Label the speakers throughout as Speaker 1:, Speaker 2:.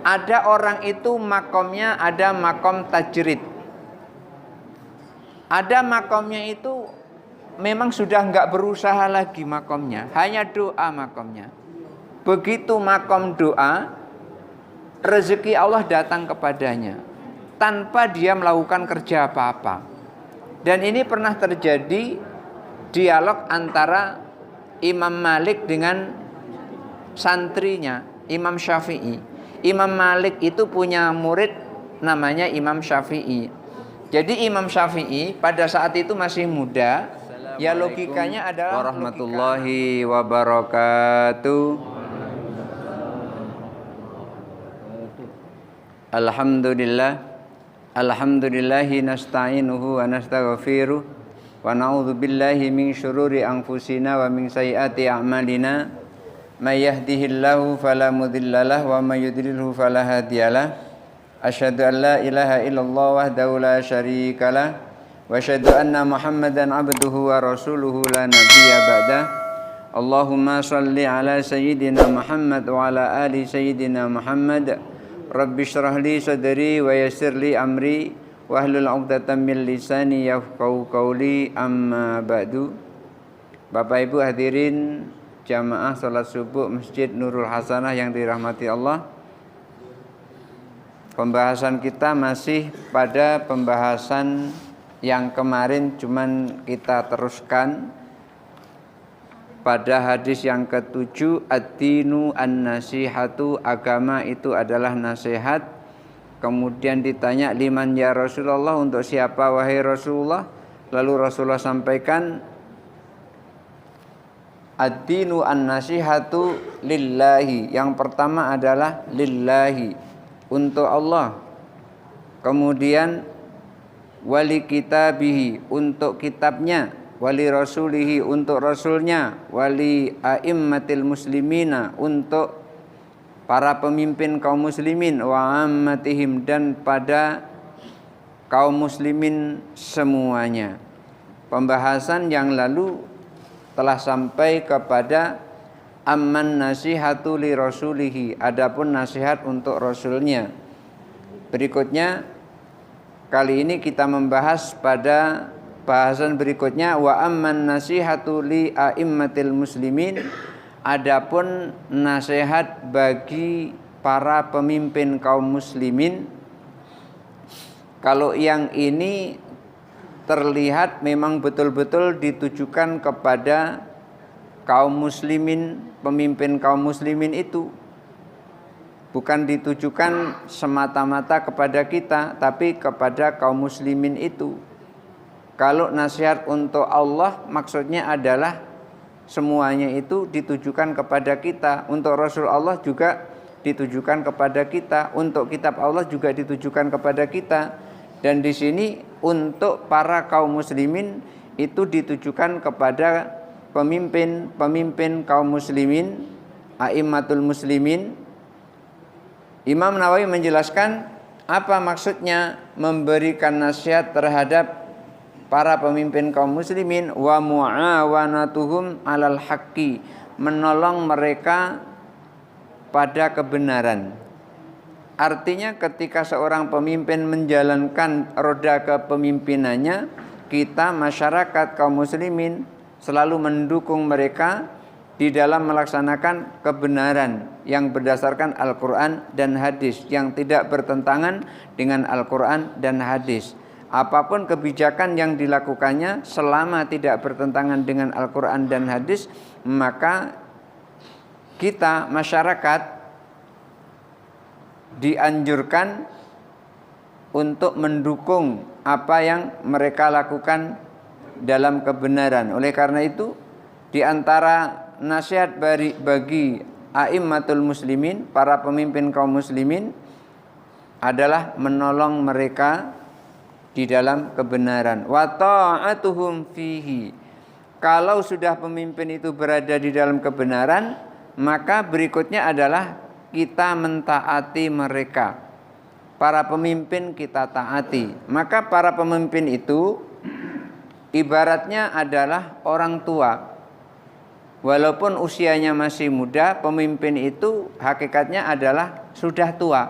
Speaker 1: Ada orang itu makomnya ada makom tajrid. Ada makomnya itu memang sudah enggak berusaha lagi makomnya, hanya doa makomnya. Begitu makom doa, rezeki Allah datang kepadanya tanpa dia melakukan kerja apa-apa. Dan ini pernah terjadi dialog antara Imam Malik dengan santrinya Imam Syafi'i. Imam Malik itu punya murid namanya Imam Syafi'i. Jadi Imam Syafi'i pada saat itu masih muda. Ya logikanya adalah warahmatullahi wabarakatuh. Alhamdulillahi nasta'inuhu wa nastaghfiruh wa na'udzu billahi min syururi anfusina wa min sayyiati a'malina. May yahdihillahu fala mudhillalah wa may yudlilhu fala hadiyalah. Asyhadu an la ilaha illallah wahdahu la syarikalah wa asyhadu anna Muhammadan abduhu wa rasuluhu la nabiyya ba'dah. Allahumma shalli ala sayyidina Muhammad wa ala ali sayyidina Muhammad. Rabbi shrah li sadri wa yassir li amri wahlul 'uqdatam min lisani yafqahu qawli, amma ba'du. Bapak Ibu hadirin jamaah salat subuh Masjid Nurul Hasanah yang dirahmati Allah. Pembahasan kita masih pada pembahasan yang kemarin, cuman kita teruskan pada hadis yang ke-7, ad-dinu an-nasihatu, agama itu adalah nasihat. Kemudian ditanya, liman ya Rasulullah, untuk siapa wahai Rasulullah? Lalu Rasulullah sampaikan, ad-dinu an-nasihatu lillahi. Yang pertama adalah lillahi, untuk Allah. Kemudian wali kitabihi, untuk kitabnya. Wali rasulihi, untuk rasulnya. Wali a'immatil muslimina, untuk para pemimpin kaum muslimin. Wa ammatihim, dan pada kaum muslimin semuanya. Pembahasan yang lalu telah sampai kepada amman nasihatu li rasulihi, adapun nasihat untuk rasulnya. Berikutnya kali ini kita membahas pada bahasan berikutnya, wa amman nasihatu li a'immatil muslimin, adapun nasihat bagi para pemimpin kaum muslimin. Kalau yang ini terlihat memang betul-betul ditujukan kepada kaum muslimin, pemimpin kaum muslimin itu bukan ditujukan semata-mata kepada kita, tapi kepada kaum muslimin itu. Kalau nasihat untuk Allah maksudnya adalah semuanya itu ditujukan kepada kita. Untuk Rasul Allah juga ditujukan kepada kita, untuk kitab Allah juga ditujukan kepada kita. Dan di sini untuk para kaum muslimin itu ditujukan kepada pemimpin kaum muslimin, a'immatul muslimin. Imam Nawawi menjelaskan apa maksudnya memberikan nasihat terhadap para pemimpin kaum muslimin. Wa mu'awanatuhum 'alal haqqi, menolong mereka pada kebenaran. Artinya ketika seorang pemimpin menjalankan roda kepemimpinannya, kita masyarakat kaum muslimin selalu mendukung mereka di dalam melaksanakan kebenaran yang berdasarkan Al-Quran dan hadis, yang tidak bertentangan dengan Al-Quran dan hadis. Apapun kebijakan yang dilakukannya selama tidak bertentangan dengan Al-Quran dan hadis, maka kita masyarakat dianjurkan untuk mendukung apa yang mereka lakukan dalam kebenaran. Oleh karena itu, di antara nasihat bagi a'immatul muslimin, para pemimpin kaum muslimin, adalah menolong mereka di dalam kebenaran. Wa ta'atuhum fihi. Kalau sudah pemimpin itu berada di dalam kebenaran, maka berikutnya adalah kita mentaati mereka. Para pemimpin kita taati. Maka para pemimpin itu ibaratnya adalah orang tua. walaupun usianya masih muda, pemimpin itu hakikatnya adalah sudah tua.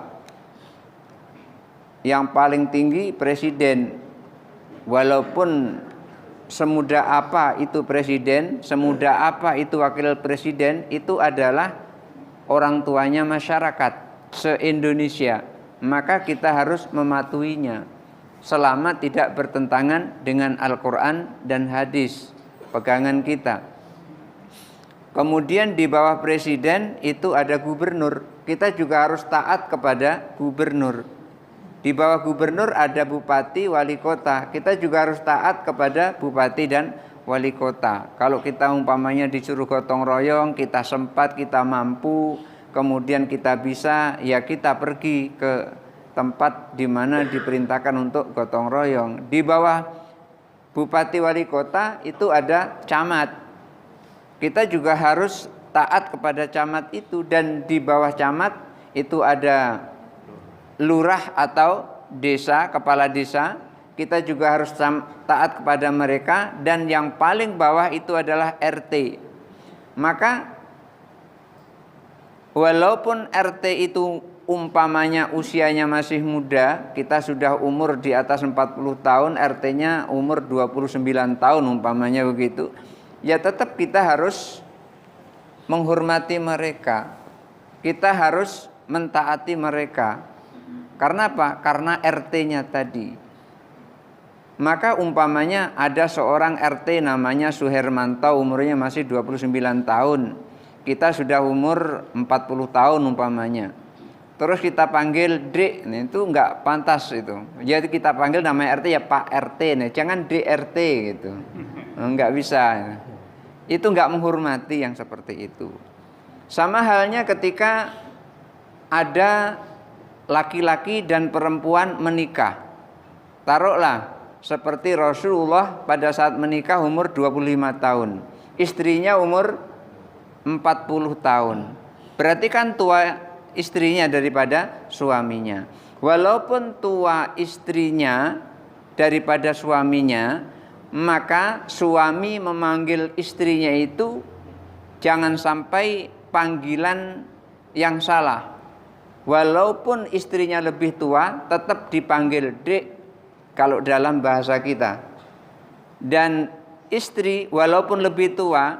Speaker 1: Yang paling tinggi presiden, walaupun semuda apa itu presiden, semuda apa itu wakil presiden, itu adalah orang tuanya masyarakat se-Indonesia. Maka kita harus mematuhinya selama tidak bertentangan dengan Al-Quran dan hadis pegangan kita. Kemudian di bawah presiden itu ada gubernur. Kita juga harus taat kepada gubernur. Di bawah gubernur ada bupati, wali kota. Kita juga harus taat kepada bupati dan wali kota. Kalau kita umpamanya disuruh gotong royong, kita sempat, kita mampu, kemudian kita bisa, ya kita pergi ke tempat di mana diperintahkan untuk gotong royong. Di bawah bupati, wali kota itu ada camat. Kita juga harus taat kepada camat itu, dan di bawah camat itu ada lurah atau desa, kepala desa. Kita juga harus taat kepada mereka, dan yang paling bawah itu adalah RT. Maka walaupun RT itu umpamanya usianya masih muda, kita sudah umur di atas 40 tahun, RT-nya umur 29 tahun umpamanya begitu, ya tetap kita harus menghormati mereka. Kita harus mentaati mereka. Karena apa? Karena RT-nya tadi. Maka umpamanya ada seorang RT namanya Suhermanto, umurnya masih 29 tahun. Kita sudah umur 40 tahun umpamanya. Terus kita panggil Dek, nah itu enggak pantas itu. Jadi kita panggil namanya RT ya Pak RT, nih jangan DRT gitu. Enggak bisa. Itu enggak menghormati yang seperti itu. Sama halnya ketika ada laki-laki dan perempuan menikah. Taruhlah seperti Rasulullah pada saat menikah umur 25 tahun. Istrinya umur 40 tahun. Berarti kan tua istrinya daripada suaminya. Walaupun tua istrinya daripada suaminya, maka suami memanggil istrinya itu jangan sampai panggilan yang salah. Walaupun istrinya lebih tua, tetap dipanggil Dek kalau dalam bahasa kita. Dan istri walaupun lebih tua,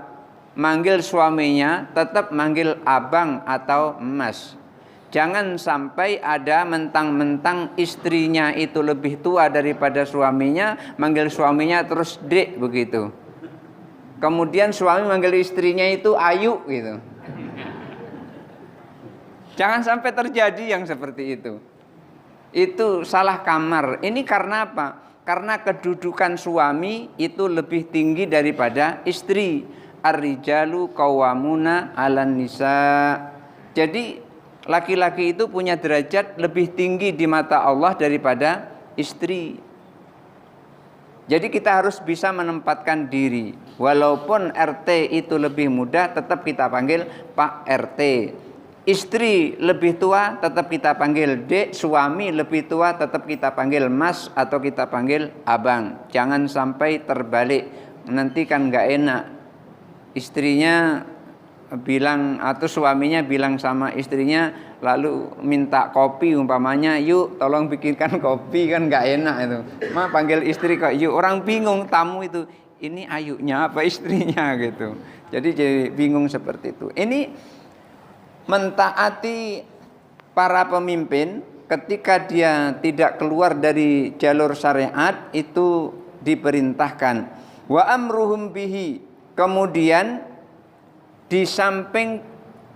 Speaker 1: manggil suaminya tetap manggil abang atau emas. Jangan sampai ada mentang-mentang istrinya itu lebih tua daripada suaminya, manggil suaminya terus Dek begitu. Kemudian suami manggil istrinya itu Ayu gitu. Jangan sampai terjadi yang seperti itu. Itu salah kamar. Ini karena apa? Karena kedudukan suami itu lebih tinggi daripada istri. Ar-rijalu qawwamuna 'alan nisa. Jadi laki-laki itu punya derajat lebih tinggi di mata Allah daripada istri. Jadi kita harus bisa menempatkan diri. Walaupun RT itu lebih muda, tetap kita panggil Pak RT. Istri lebih tua tetap kita panggil Dek, suami lebih tua tetap kita panggil Mas atau kita panggil Abang. Jangan sampai terbalik, nanti kan gak enak. Istrinya bilang atau suaminya bilang sama istrinya lalu minta kopi umpamanya, yuk tolong bikinkan kopi, kan gak enak itu. Ma panggil istri kok yuk, orang bingung tamu itu ini Ayunya apa istrinya gitu. Jadi bingung seperti itu. Ini mentaati para pemimpin ketika dia tidak keluar dari jalur syariat itu diperintahkan. Wa amruhum bihi. Kemudian di samping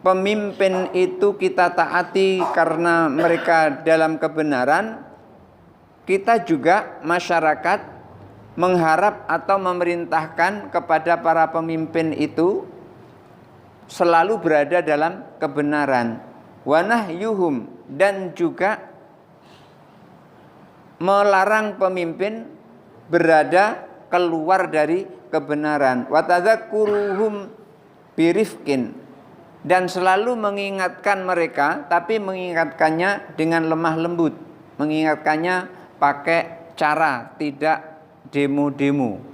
Speaker 1: pemimpin itu kita taati karena mereka dalam kebenaran, kita juga masyarakat mengharap atau memerintahkan kepada para pemimpin itu selalu berada dalam kebenaran. Wa nahyuhum, dan juga melarang pemimpin berada keluar dari kebenaran. Wa tadzakuruhum birifkin, dan selalu mengingatkan mereka, tapi mengingatkannya dengan lemah lembut, mengingatkannya pakai cara tidak demo-demo.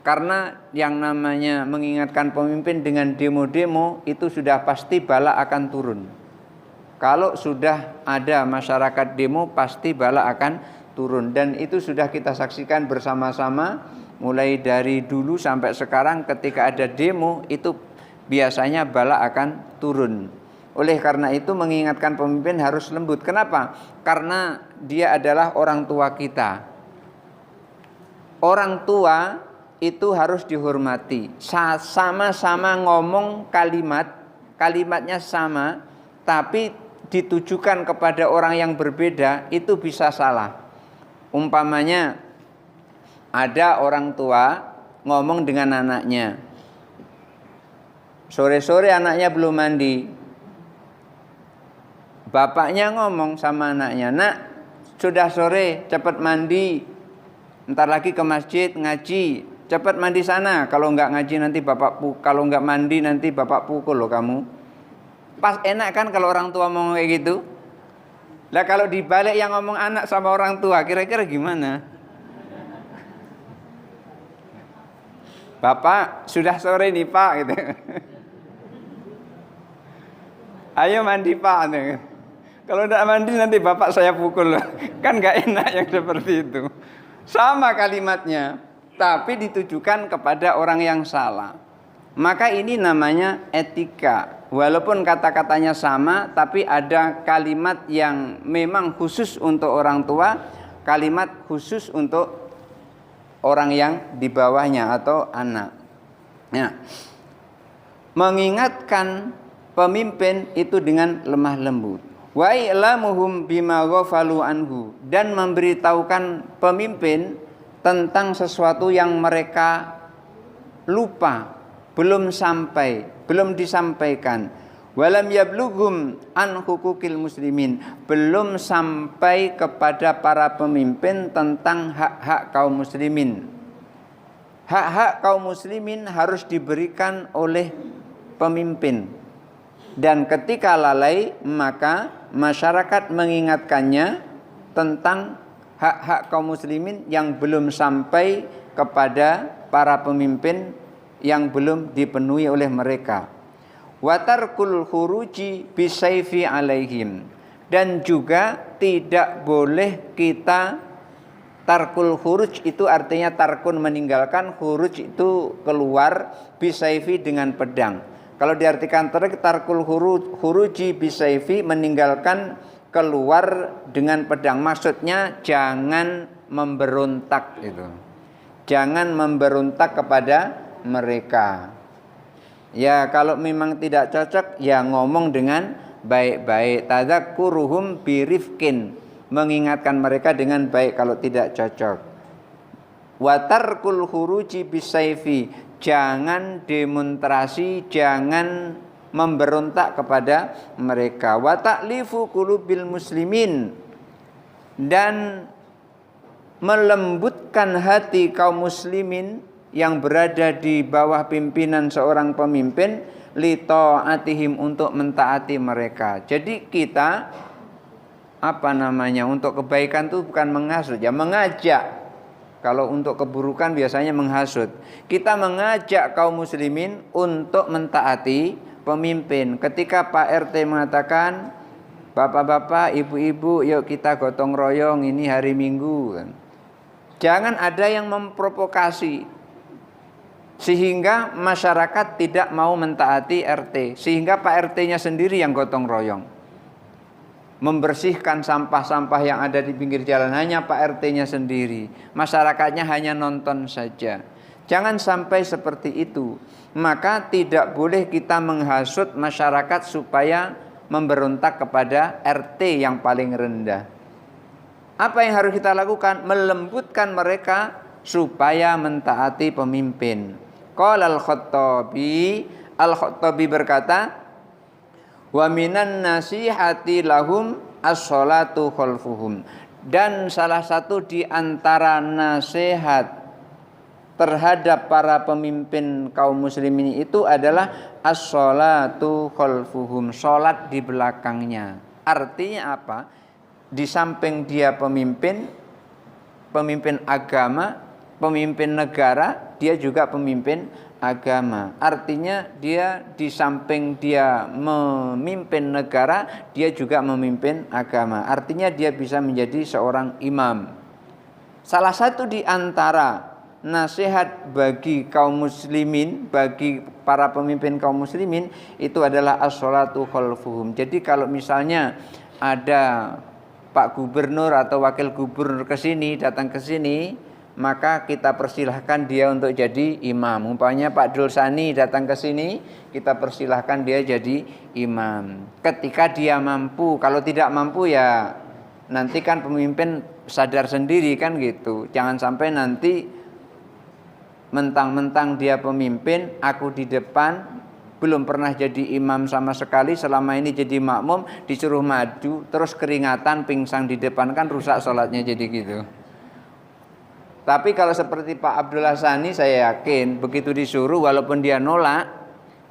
Speaker 1: Karena yang namanya mengingatkan pemimpin dengan demo-demo itu sudah pasti bala akan turun. Kalau sudah ada masyarakat demo pasti bala akan turun, dan itu sudah kita saksikan bersama-sama mulai dari dulu sampai sekarang. Ketika ada demo itu biasanya bala akan turun. Oleh karena itu mengingatkan pemimpin harus lembut. Kenapa? Karena dia adalah orang tua kita. Orang tua itu harus dihormati. Sama-sama ngomong kalimatnya sama, tapi ditujukan kepada orang yang berbeda itu bisa salah. Umpamanya ada orang tua ngomong dengan anaknya, sore-sore anaknya belum mandi. Bapaknya ngomong sama anaknya, "Nak, sudah sore, cepat mandi. Ntar lagi ke masjid ngaji. Cepat mandi sana. Kalau nggak ngaji nanti kalau nggak mandi nanti bapak pukul loh kamu." Pas enak kan kalau orang tua ngomong kayak gitu? Lah kalau dibalik yang ngomong anak sama orang tua, kira-kira gimana? "Bapak, sudah sore nih Pak," gitu. "Ayo mandi Pak." Gitu. "Kalau tidak mandi nanti bapak saya pukul." Kan nggak enak yang seperti itu. Sama kalimatnya, tapi ditujukan kepada orang yang salah. Maka ini namanya etika. Walaupun kata-katanya sama, tapi ada kalimat yang memang khusus untuk orang tua, kalimat khusus untuk orang yang di bawahnya atau anak. Ya. Mengingatkan pemimpin itu dengan lemah lembut. Wa ilamuhum bima ghafalu anhu, dan memberitahukan pemimpin tentang sesuatu yang mereka lupa, belum disampaikan. Walam yablughum an hukukil muslimin, belum sampai kepada para pemimpin tentang hak-hak kaum muslimin. Hak-hak kaum muslimin harus diberikan oleh pemimpin. Dan ketika lalai, maka masyarakat mengingatkannya tentang hak-hak kaum muslimin yang belum sampai kepada para pemimpin, yang belum dipenuhi oleh mereka. Watarkul khuruji bisayfi alaihim, dan juga tidak boleh kita tarkul khuruj, itu artinya tarkun meninggalkan, khuruj itu keluar, bisayfi dengan pedang. Kalau diartikan tarkul khuruji bisayfi, meninggalkan keluar dengan pedang, maksudnya jangan memberontak itu. Jangan memberontak kepada mereka. Ya kalau memang tidak cocok ya ngomong dengan baik-baik. Tadzakuruhum birifkin, mengingatkan mereka dengan baik kalau tidak cocok. Watarkul khuruji bisayfi, jangan demonstrasi, jangan memberontak kepada mereka. Wa ta'lifu qulubil muslimin, dan melembutkan hati kaum muslimin yang berada di bawah pimpinan seorang pemimpin, li ta'atihim, untuk mentaati mereka. Jadi kita untuk kebaikan itu bukan menghasut, ya mengajak. Kalau untuk keburukan biasanya menghasut. Kita mengajak kaum muslimin untuk mentaati pemimpin. Ketika Pak RT mengatakan, "Bapak-bapak, ibu-ibu, yuk kita gotong royong, ini hari Minggu." Jangan ada yang memprovokasi sehingga masyarakat tidak mau mentaati RT, sehingga Pak RT-nya sendiri yang gotong royong membersihkan sampah-sampah yang ada di pinggir jalan, hanya Pak RT-nya sendiri, masyarakatnya hanya nonton saja. Jangan sampai seperti itu. Maka tidak boleh kita menghasut masyarakat supaya memberontak kepada RT yang paling rendah. Apa yang harus kita lakukan? Melembutkan mereka supaya mentaati pemimpin. Qala Al-Khattabi berkata, wa minan nasihati lahum as-sholatu khalfuhum, dan salah satu di antara nasihat terhadap para pemimpin kaum muslimin itu adalah as-sholatu khalfuhum, sholat di belakangnya. Artinya apa? Di samping dia pemimpin agama, pemimpin negara, dia juga pemimpin agama. Artinya dia di samping dia memimpin negara, dia juga memimpin agama. Artinya dia bisa menjadi seorang imam. Salah satu di antara nasihat bagi kaum muslimin, bagi para pemimpin kaum muslimin itu adalah as-sholatu khalfuhum. Jadi kalau misalnya ada Pak Gubernur atau Wakil Gubernur datang ke sini, maka kita persilahkan dia untuk jadi imam. Umpamanya Pak Dulsani datang ke sini, kita persilahkan dia jadi imam. Ketika dia mampu, kalau tidak mampu ya nanti kan pemimpin sadar sendiri kan gitu. Jangan sampai nanti mentang-mentang dia pemimpin, aku di depan belum pernah jadi imam sama sekali, selama ini jadi makmum, disuruh maju terus keringatan pingsan di depan, kan rusak sholatnya jadi gitu. Tapi kalau seperti Pak Abdul Hasani, saya yakin begitu disuruh walaupun dia nolak,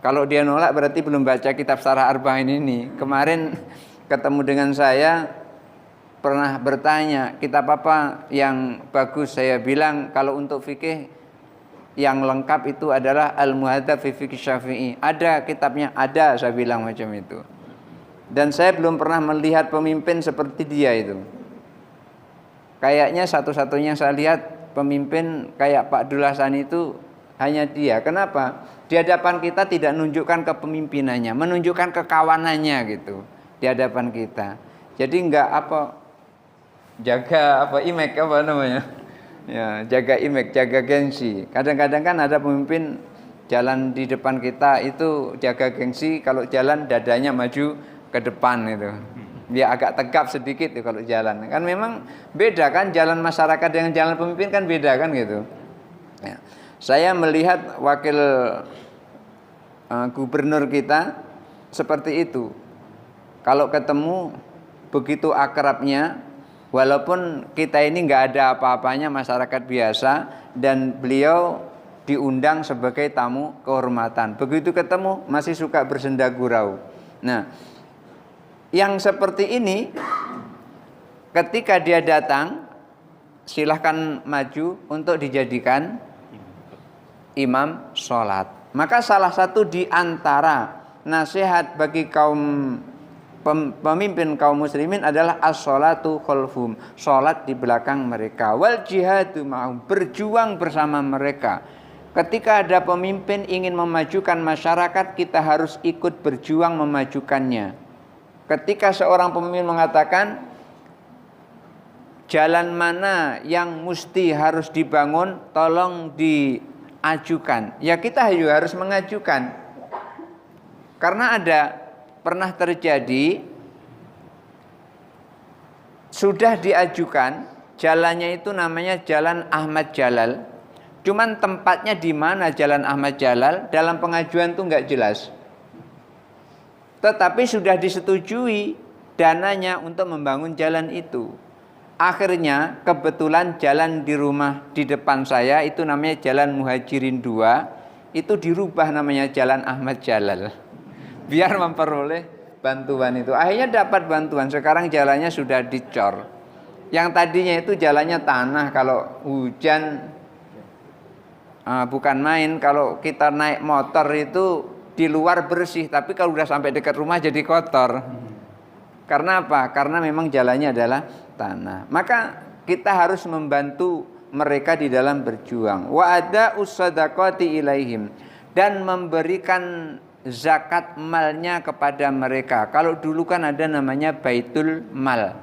Speaker 1: kalau dia nolak berarti belum baca kitab Syarah Arba'in ini. Kemarin ketemu dengan saya pernah bertanya kitab apa yang bagus, saya bilang kalau untuk fikih yang lengkap itu adalah Al-Muhadzab fi Fiqh Syafi'i. Ada kitabnya, ada, saya bilang macam itu. Dan saya belum pernah melihat pemimpin seperti dia itu. Kayaknya satu-satunya saya lihat pemimpin kayak Pak Abdul Hasani itu hanya dia. Kenapa? Di hadapan kita tidak menunjukkan kepemimpinannya, menunjukkan kekawanannya gitu di hadapan kita. Jadi enggak jaga image apa namanya? Ya, jaga image, jaga gengsi. Kadang-kadang kan ada pemimpin jalan di depan kita itu jaga gengsi, kalau jalan dadanya maju ke depan itu. Dia agak tegap sedikit itu kalau jalan. Kan memang beda kan jalan masyarakat dengan jalan pemimpin kan beda kan gitu. Ya. Saya melihat wakil gubernur kita seperti itu. Kalau ketemu begitu akrabnya. Walaupun kita ini nggak ada apa-apanya, masyarakat biasa, dan beliau diundang sebagai tamu kehormatan. Begitu ketemu masih suka bersenda gurau. Nah, yang seperti ini ketika dia datang silahkan maju untuk dijadikan imam sholat. Maka salah satu di antara nasihat bagi pemimpin kaum muslimin adalah as-sholatu khalfum, sholat di belakang mereka, wal jihadu ma'hum, berjuang bersama mereka. Ketika ada pemimpin ingin memajukan masyarakat, kita harus ikut berjuang memajukannya. Ketika seorang pemimpin mengatakan jalan mana yang mesti harus dibangun, tolong diajukan, ya kita juga harus mengajukan. Karena pernah terjadi sudah diajukan jalannya itu namanya Jalan Ahmad Jalal. Cuman tempatnya di mana Jalan Ahmad Jalal dalam pengajuan itu nggak jelas. Tetapi sudah disetujui dananya untuk membangun jalan itu. Akhirnya kebetulan jalan di rumah di depan saya itu namanya Jalan Muhajirin 2, itu dirubah namanya Jalan Ahmad Jalal. Biar memperoleh bantuan itu. Akhirnya dapat bantuan. Sekarang jalannya sudah dicor. Yang tadinya itu jalannya tanah, kalau hujan bukan main. Kalau kita naik motor itu di luar bersih, tapi kalau udah sampai dekat rumah jadi kotor. Karena apa? Karena memang jalannya adalah tanah. Maka kita harus membantu mereka di dalam berjuang. Wa ada usadaqati ilaihim, dan memberikan zakat malnya kepada mereka. Kalau dulu kan ada namanya Baitul Mal.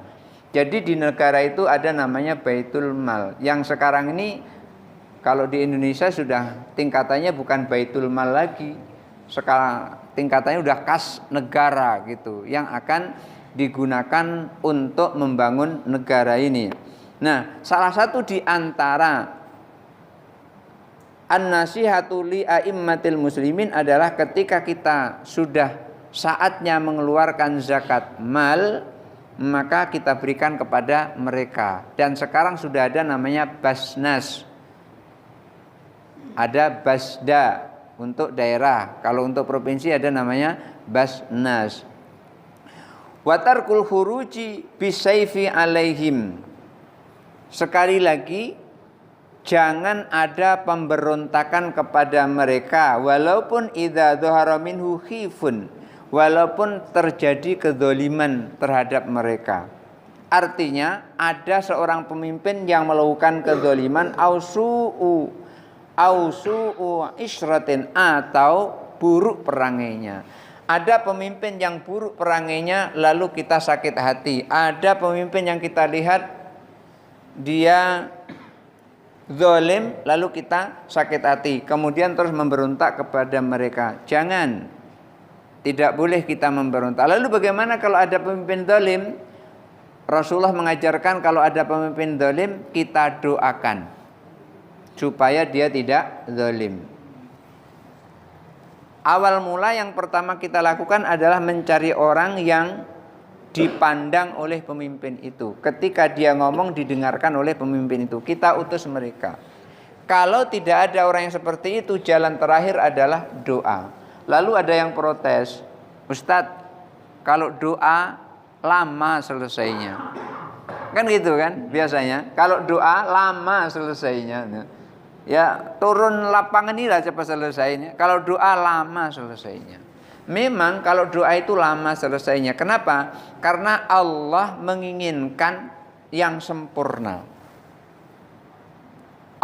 Speaker 1: Jadi di negara itu ada namanya Baitul Mal. Yang sekarang ini kalau di Indonesia sudah tingkatannya bukan Baitul Mal lagi. Sekarang tingkatannya udah kas negara gitu, yang akan digunakan untuk membangun negara ini. Nah, salah satu di antara an-nasihatu li a'immatil muslimin adalah ketika kita sudah saatnya mengeluarkan zakat mal, maka kita berikan kepada mereka. Dan sekarang sudah ada namanya Basnas, ada Basda untuk daerah. Kalau untuk provinsi ada namanya Basnas. Wa tarkul khuruji bisayfi alaihim. Sekali lagi jangan ada pemberontakan kepada mereka walaupun idza dzahara minhu khifun, walaupun terjadi kezaliman terhadap mereka. Artinya ada seorang pemimpin yang melakukan kezaliman ausu'u isyratin, atau buruk perangainya. Ada pemimpin yang buruk perangainya lalu kita sakit hati. Ada pemimpin yang kita lihat dia zalim lalu kita sakit hati, kemudian terus memberontak kepada mereka. Jangan, tidak boleh kita memberontak. Lalu bagaimana kalau ada pemimpin zalim? Rasulullah mengajarkan kalau ada pemimpin zalim kita doakan supaya dia tidak zalim. Awal mula yang pertama kita lakukan adalah mencari orang yang dipandang oleh pemimpin itu. Ketika dia ngomong didengarkan oleh pemimpin itu, kita utus mereka. Kalau tidak ada orang yang seperti itu, jalan terakhir adalah doa. Lalu ada yang protes, Ustadz, kalau doa lama selesainya. Kan gitu kan biasanya. Kalau doa lama selesainya. Ya turun lapangan inilah cepat selesainya. Kalau doa lama selesainya. Memang kalau doa itu lama selesainya. Kenapa? Karena Allah menginginkan yang sempurna.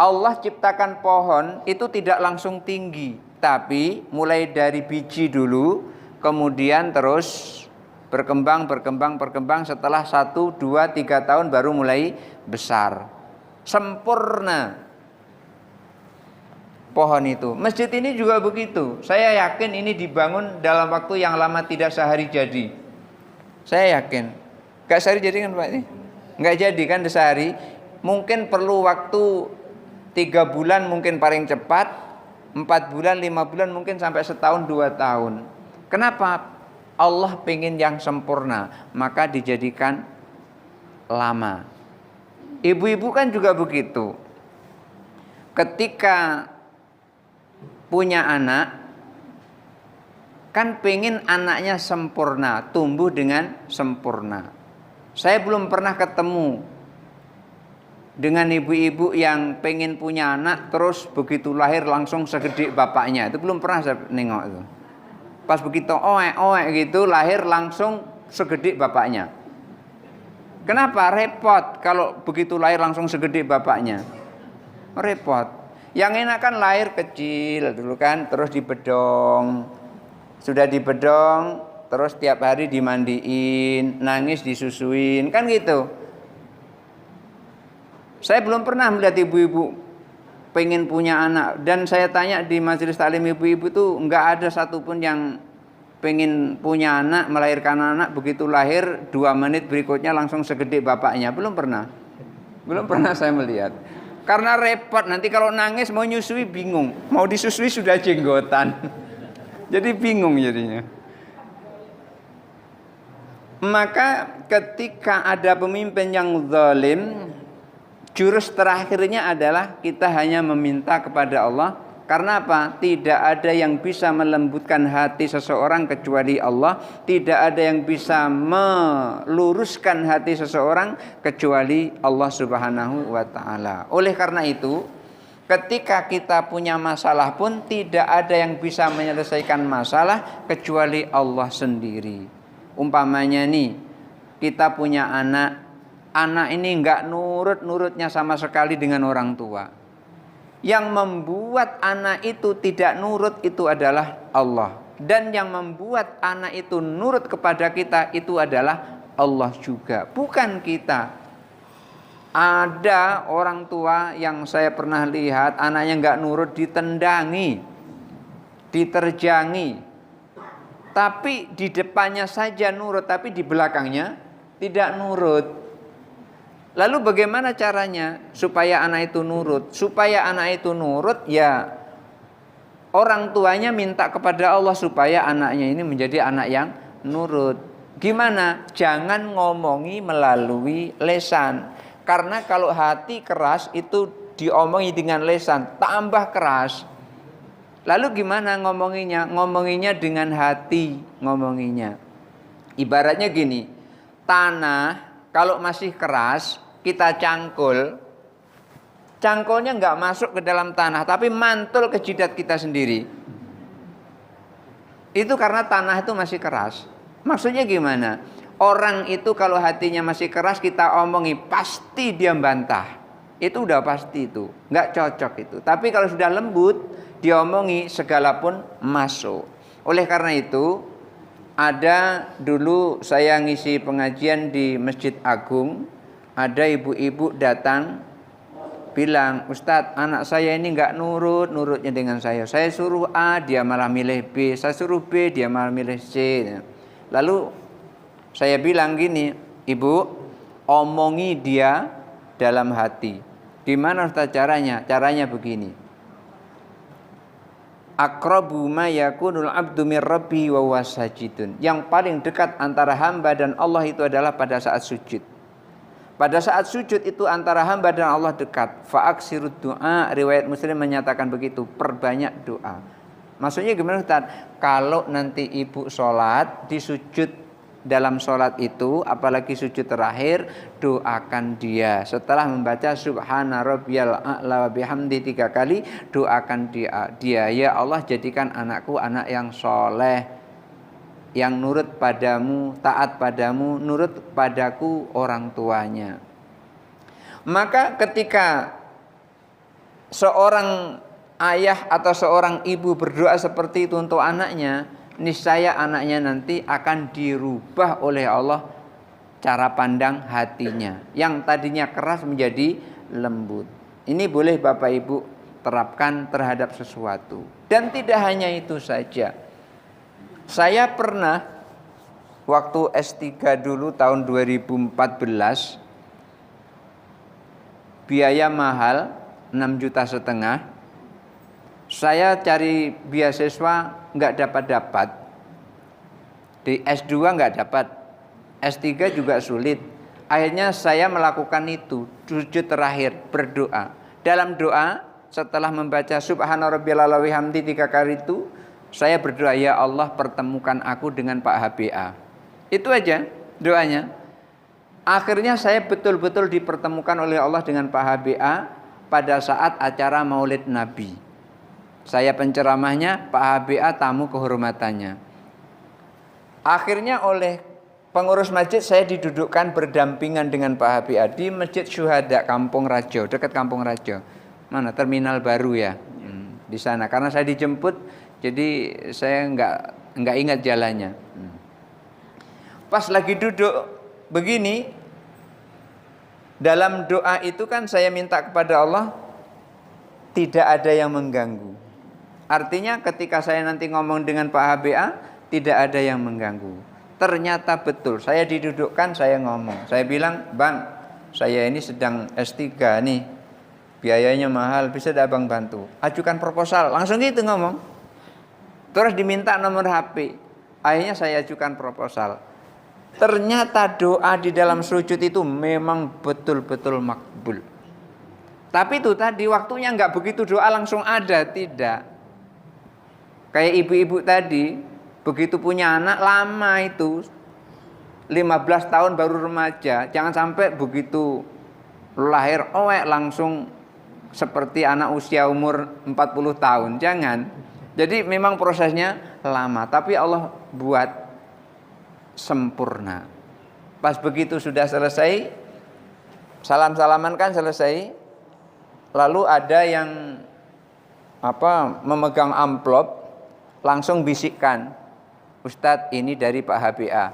Speaker 1: Allah ciptakan pohon itu tidak langsung tinggi, tapi mulai dari biji dulu, kemudian terus berkembang, setelah 1, 2, 3 tahun baru mulai besar. Sempurna pohon itu. Masjid ini juga begitu. Saya yakin ini dibangun dalam waktu yang lama, tidak sehari jadi. Saya yakin. Gak sehari jadi kan Pak ini? Gak jadi kan sehari. Mungkin perlu waktu 3 bulan mungkin paling cepat, 4 bulan, 5 bulan, mungkin sampai setahun 2 tahun. Kenapa? Allah pengen yang sempurna, maka dijadikan lama. Ibu-ibu kan juga begitu. Ketika punya anak, kan pengen anaknya sempurna, tumbuh dengan sempurna. Saya belum pernah ketemu dengan ibu-ibu yang pengen punya anak terus begitu lahir langsung segede bapaknya. Itu belum pernah saya nengok itu. Pas begitu oek gitu lahir langsung segede bapaknya. Kenapa? Repot kalau begitu lahir langsung segede bapaknya. Repot. Yang enak kan lahir kecil dulu kan, terus dibedong. Sudah dibedong, terus tiap hari dimandiin, nangis disusuin, kan gitu. Saya belum pernah melihat ibu-ibu pengen punya anak. Dan saya tanya di majelis taklim ibu-ibu tuh enggak ada satupun yang pengen punya anak, melahirkan anak, begitu lahir 2 menit berikutnya langsung segede bapaknya. Belum pernah. Belum pernah saya melihat. Karena repot, nanti kalau nangis mau nyusui bingung, mau disusui sudah jenggotan. Jadi bingung jadinya. Maka ketika ada pemimpin yang zalim, jurus terakhirnya adalah kita hanya meminta kepada Allah. Karena apa? Tidak ada yang bisa melembutkan hati seseorang kecuali Allah. Tidak ada yang bisa meluruskan hati seseorang kecuali Allah Subhanahu wa ta'ala. Oleh karena itu, ketika kita punya masalah pun tidak ada yang bisa menyelesaikan masalah kecuali Allah sendiri. Umpamanya nih, kita punya anak ini enggak nurut-nurutnya sama sekali dengan orang tua. Yang membuat anak itu tidak nurut itu adalah Allah. Dan yang membuat anak itu nurut kepada kita itu adalah Allah juga, bukan kita. Ada orang tua yang saya pernah lihat anaknya enggak nurut, ditendangi, diterjangi. Tapi di depannya saja nurut, tapi di belakangnya tidak nurut. Lalu bagaimana caranya supaya anak itu nurut? Supaya anak itu nurut, ya orang tuanya minta kepada Allah supaya anaknya ini menjadi anak yang nurut. Gimana? Jangan ngomongi melalui lesan. Karena kalau hati keras itu diomongi dengan lesan, tambah keras. Lalu gimana ngomonginya? Ngomonginya dengan hati ngomonginya. Ibaratnya gini, tanah kalau masih keras, kita cangkul, Cangkulnya nggak masuk ke dalam tanah, tapi mantul ke jidat kita sendiri. Itu karena tanah itu masih keras. Maksudnya gimana? Orang itu kalau hatinya masih keras kita omongi pasti dia bantah. Itu udah pasti itu, nggak cocok itu. Tapi kalau sudah lembut, diomongi segala pun masuk. Oleh karena itu, ada dulu saya ngisi pengajian di Masjid Agung, ada ibu-ibu datang bilang, Ustadz, anak saya ini nggak nurutnya dengan saya. Saya suruh A, dia malah milih B. Saya suruh B, dia malah milih C. Lalu saya bilang gini, Ibu, omongi dia dalam hati. Gimana Ustadz caranya? Caranya begini. Aqrabu ma yakunul abdu mir rabbihi wa huwa sajidun. Yang paling dekat antara hamba dan Allah itu adalah pada saat sujud. Pada saat sujud itu antara hamba dan Allah dekat. Fa'aksirud du'a, riwayat Muslim menyatakan begitu, perbanyak doa. Maksudnya gimana Ustaz? Kalau nanti ibu sholat, di sujud dalam sholat itu, apalagi sujud terakhir, doakan dia. Setelah membaca subhana rabbiyal a'la wa bihamdi 3 kali, doakan dia. Ya Allah, jadikan anakku anak yang soleh, yang nurut padamu, taat padamu, nurut padaku orang tuanya. Maka ketika seorang ayah atau seorang ibu berdoa seperti itu untuk anaknya, niscaya anaknya nanti akan dirubah oleh Allah cara pandang hatinya. Yang tadinya keras menjadi lembut. Ini boleh Bapak Ibu terapkan terhadap sesuatu. Dan tidak hanya itu saja. Saya pernah waktu S3 dulu tahun 2014, biaya mahal 6,5 juta. Saya cari beasiswa nggak dapat. Di S2 nggak dapat, S3 juga sulit. Akhirnya saya melakukan itu, sujud terakhir berdoa. Dalam doa setelah membaca subhana rabbiyal a'la wa bihamdi 3 kali itu, saya berdoa, ya Allah pertemukan aku dengan Pak HBA. Itu aja doanya. Akhirnya saya betul-betul dipertemukan oleh Allah dengan Pak HBA pada saat acara Maulid Nabi. Saya penceramahnya, Pak HBA tamu kehormatannya. Akhirnya oleh pengurus masjid saya didudukkan berdampingan dengan Pak HBA di Masjid Syuhada Kampung Rajo, dekat Kampung Rajo. Mana terminal baru ya? Di sana. Karena saya dijemput, jadi saya nggak ingat jalannya. Pas lagi duduk begini, dalam doa itu kan saya minta kepada Allah tidak ada yang mengganggu. Artinya ketika saya nanti ngomong dengan Pak HBA, tidak ada yang mengganggu. Ternyata betul, saya didudukkan, saya ngomong. Saya bilang, Bang, saya ini sedang S3 nih, biayanya mahal, bisa tidak Bang bantu? Ajukan proposal, langsung gitu ngomong. Terus diminta nomor HP. Akhirnya saya ajukan proposal. Ternyata doa di dalam sujud itu memang betul-betul makbul. Tapi itu tadi waktunya nggak begitu doa langsung ada, tidak. Kayak ibu-ibu tadi, begitu punya anak lama itu 15 tahun baru remaja. Jangan sampai begitu lahir langsung seperti anak usia umur 40 tahun. Jangan. Jadi memang prosesnya lama, tapi Allah buat sempurna. Pas begitu sudah selesai, salam-salaman kan selesai, lalu ada yang memegang amplop, langsung bisikkan, Ustadz ini dari Pak HBA.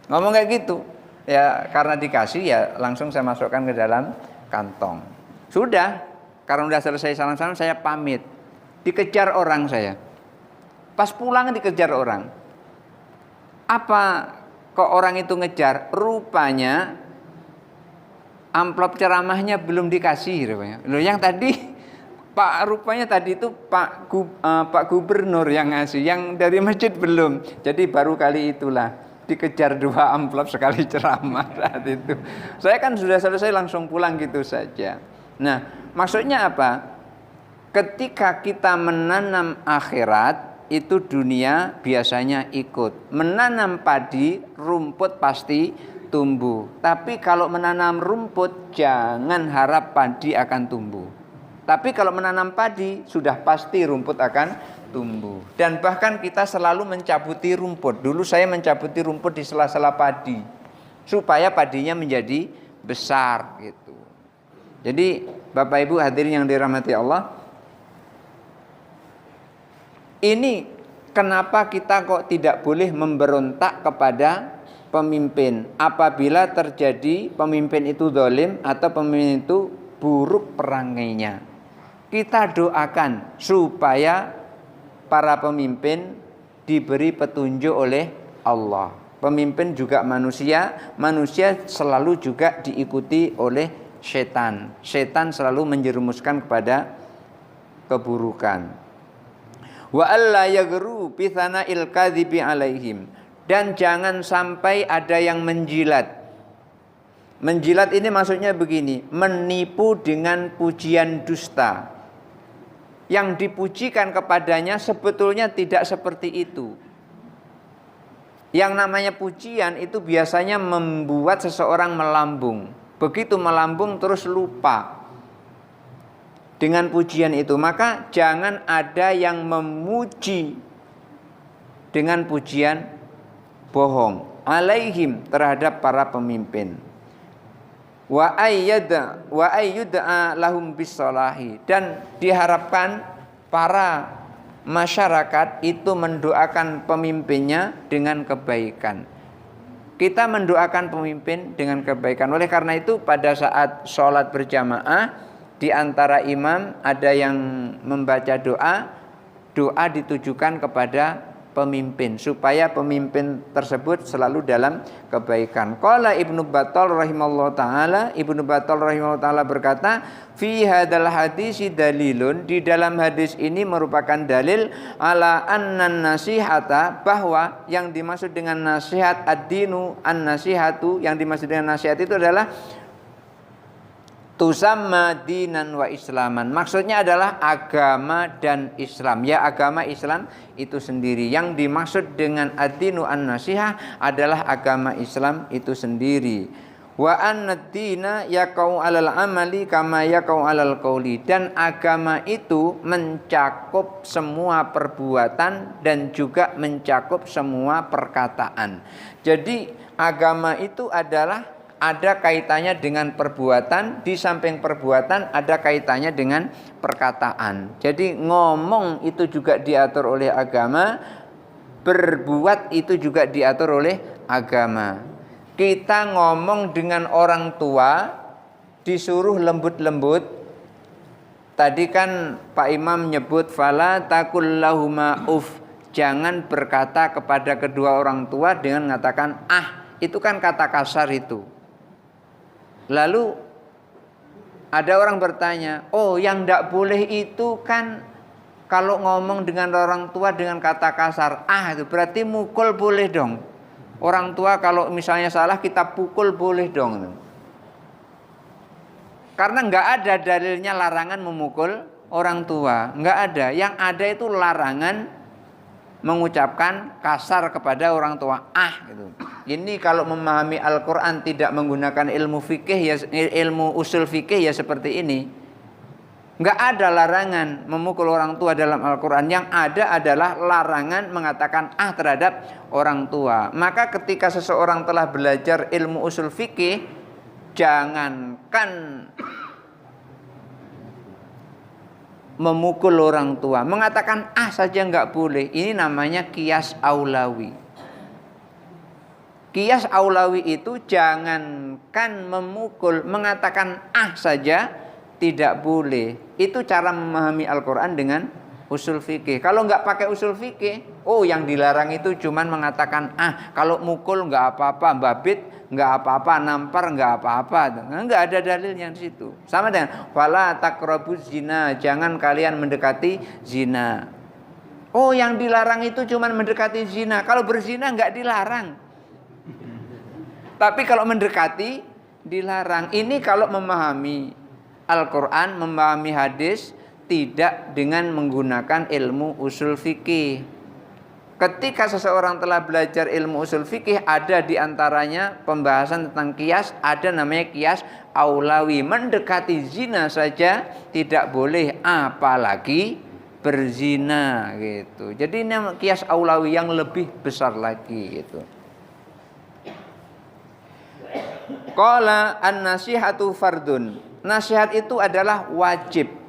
Speaker 1: Ngomong kayak gitu, ya karena dikasih ya langsung saya masukkan ke dalam kantong. Sudah, karena sudah selesai salam-salam saya pamit, dikejar orang saya. Pas pulang dikejar orang. Apa kok orang itu ngejar? Rupanya amplop ceramahnya belum dikasih rupanya. Loh yang tadi rupanya tadi itu Pak Gubernur yang ngasih, yang dari masjid belum. Jadi baru kali itulah dikejar 2 amplop sekali ceramah saat itu. Saya kan sudah selesai langsung pulang gitu saja. Nah, maksudnya apa? Ketika kita menanam akhirat, itu dunia biasanya ikut. Menanam padi, rumput pasti tumbuh. Tapi kalau menanam rumput, jangan harap padi akan tumbuh. Tapi kalau menanam padi sudah pasti rumput akan tumbuh. Dan bahkan kita selalu mencabuti rumput. Dulu saya mencabuti rumput di sela-sela padi supaya padinya menjadi besar gitu. Jadi Bapak Ibu hadirin yang dirahmati Allah, ini kenapa kita kok tidak boleh memberontak kepada pemimpin apabila terjadi pemimpin itu zalim atau pemimpin itu buruk perangainya. Kita doakan supaya para pemimpin diberi petunjuk oleh Allah. Pemimpin juga manusia, manusia selalu juga diikuti oleh setan. Setan selalu menjerumuskan kepada keburukan. Wa alla yaghru bi tsana'il kadzibi alaihim. Dan jangan sampai ada yang menjilat. Menjilat ini maksudnya begini, menipu dengan pujian dusta. Yang dipujikan kepadanya sebetulnya tidak seperti itu. Yang namanya pujian itu biasanya membuat seseorang melambung. Begitu melambung terus lupa dengan pujian itu. Maka jangan ada yang memuji dengan pujian bohong alaihim terhadap para pemimpin. Wa ayyud'a lahum bisolahi, dan diharapkan para masyarakat itu mendoakan pemimpinnya dengan kebaikan. Kita mendoakan pemimpin dengan kebaikan. Oleh karena itu pada saat sholat berjamaah, di antara imam ada yang membaca doa ditujukan kepada pemimpin supaya pemimpin tersebut selalu dalam kebaikan. Qala Ibnu Battal rahimallahu taala, Ibnu Battal rahimallahu taala berkata, fi hadzal hadisi dalilun, di dalam hadis ini merupakan dalil ala annan nasihata, bahwa yang dimaksud dengan nasihat ad-dinu an-nasihatu, yang dimaksud dengan nasihat itu adalah tusamma dinan wa islaman. Maksudnya adalah agama dan Islam. Ya, agama Islam itu sendiri. Yang dimaksud dengan ad-dinu an-nasihah adalah agama Islam itu sendiri. Wa annad-dina yaqau 'alal amali kama yaqau 'alal qauli. Dan agama itu mencakup semua perbuatan dan juga mencakup semua perkataan. Jadi agama itu adalah ada kaitannya dengan perbuatan, di samping perbuatan ada kaitannya dengan perkataan. Jadi ngomong itu juga diatur oleh agama, berbuat itu juga diatur oleh agama. Kita ngomong dengan orang tua disuruh lembut-lembut. Tadi kan Pak Imam nyebut fala taqul lahuma uf. Jangan berkata kepada kedua orang tua dengan mengatakan ah, itu kan kata kasar itu. Lalu ada orang bertanya, oh yang tidak boleh itu kan kalau ngomong dengan orang tua dengan kata kasar, ah itu berarti mukul boleh dong. Orang tua kalau misalnya salah kita pukul boleh dong. Karena nggak ada dalilnya larangan memukul orang tua, nggak ada. Yang ada itu larangan mengucapkan kasar kepada orang tua, ah gitu. Ini kalau memahami Al-Quran tidak menggunakan ilmu fikih ya, ilmu usul fikih ya seperti ini. Nggak ada larangan memukul orang tua dalam Al-Quran. Yang ada adalah larangan mengatakan ah terhadap orang tua. Maka ketika seseorang telah belajar ilmu usul fikih, jangankan memukul orang tua, mengatakan ah saja nggak boleh. Ini namanya qiyas aulawi. Qiyas aulawi itu jangankan memukul, mengatakan ah saja tidak boleh. Itu cara memahami Al-Quran dengan usul fikih. Kalau nggak pakai usul fikih, oh yang dilarang itu cuman mengatakan ah, kalau mukul nggak apa-apa, babit nggak apa-apa, nampar nggak apa-apa. Nggak ada dalilnya di situ. Sama dengan fala taqrabuz zina, jangan kalian mendekati zina. Oh yang dilarang itu cuman mendekati zina. Kalau berzina nggak dilarang. Tapi kalau mendekati dilarang. Ini kalau memahami Al-Quran, memahami hadis tidak dengan menggunakan ilmu usul fikih. Ketika seseorang telah belajar ilmu usul fikih, ada di antaranya pembahasan tentang qiyas, ada namanya qiyas aulawi. Mendekati zina saja tidak boleh, apalagi berzina gitu. Jadi ini qiyas aulawi yang lebih besar lagi gitu. Qala an-nasihatu fardun. Nasihat itu adalah wajib.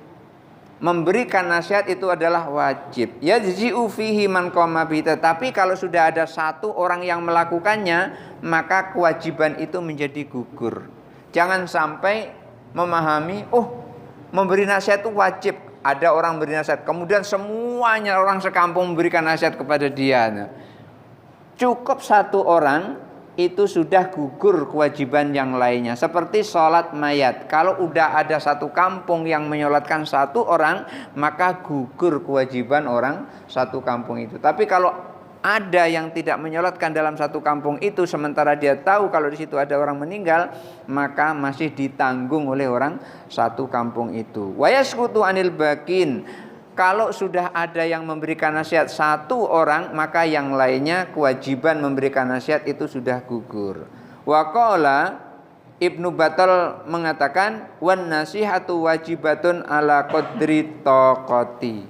Speaker 1: Memberikan nasihat itu adalah wajib. Yajzi'u fihi man qama bi. Tetapi kalau sudah ada satu orang yang melakukannya, maka kewajiban itu menjadi gugur. Jangan sampai memahami, memberi nasihat itu wajib. Ada orang beri nasihat, kemudian semuanya orang sekampung memberikan nasihat kepada dia. Cukup satu orang itu sudah gugur kewajiban yang lainnya. Seperti sholat mayat. Kalau udah ada satu kampung yang menyolatkan satu orang, maka gugur kewajiban orang satu kampung itu. Tapi kalau ada yang tidak menyolatkan dalam satu kampung itu, sementara dia tahu kalau di situ ada orang meninggal, maka masih ditanggung oleh orang satu kampung itu. Wa yasqutu anil bakin. Kalau sudah ada yang memberikan nasihat satu orang, maka yang lainnya kewajiban memberikan nasihat itu sudah gugur. Wa qala Ibnu Battal mengatakan, wan nasihatu wajibatun ala qadri taqati.